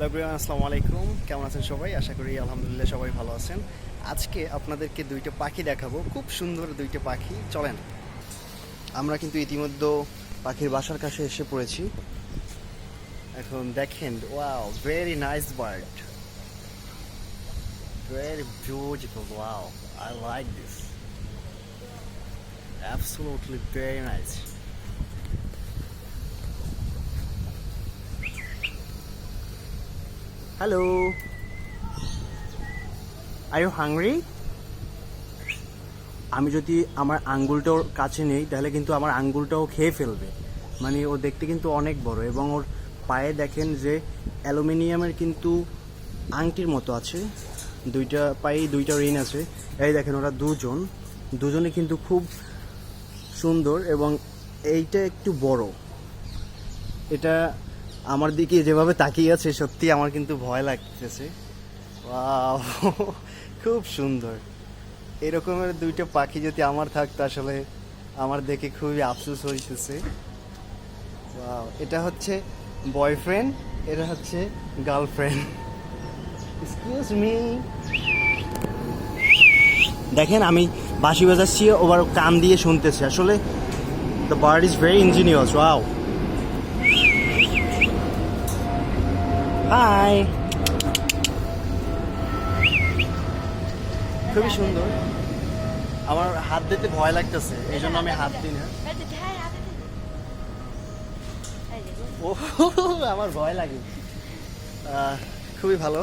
Hello everyone, আসসালামু আলাইকুম। কেমন আছেন সবাই? আশা করি আলহামদুলিল্লাহ সবাই ভালো আছেন। আজকে আপনাদেরকে দুইটা পাখি দেখাবো, খুব সুন্দর দুইটা পাখি। চলেন, আমরা কিন্তু ইতিমধ্যে পাখির বাসার কাছে এসে পড়েছি। এখন দেখেন, wow, very nice bird, very beautiful. Wow, I like this, absolutely very nice. Hello, are you hungry? আমি যদি আমার আঙ্গুলটা ওর কাছে নেই তাহলে কিন্তু আমার আঙ্গুলটাও খেয়ে ফেলবে। মানে ও দেখতে কিন্তু অনেক বড়, এবং ওর পায়ে দেখেন যে অ্যালুমিনিয়ামের কিন্তু আংটির মতো আছে। দুইটা পায়েই দুইটা রিং আছে। এই দেখেন, ওরা দুজনে কিন্তু খুব সুন্দর, এবং এইটা একটু বড়। এটা আমার দিকে যেভাবে তাকিয়ে আছে, সত্যি আমার কিন্তু ভয় লাগতেছে। ওয়াও, খুব সুন্দর। এরকমের দুইটা পাখি যদি আমার থাকতো, আসলে আমার দেখে খুবই আফসোস হইতেছে। ওয়াও, এটা হচ্ছে বয়ফ্রেন্ড, এটা হচ্ছে গার্লফ্রেন্ড। Excuse me. দেখেন, আমি বাঁশি বাজাচ্ছি, ওবার কান দিয়ে শুনতেছে। আসলে the bird is very ingenious. Wow, hi. খুবই সুন্দর। আমার হাত দিতে ভয় লাগতেছে, এই জন্য আমি হাত দিই না। ও, আমার ভয় লাগে। খুবই ভালো।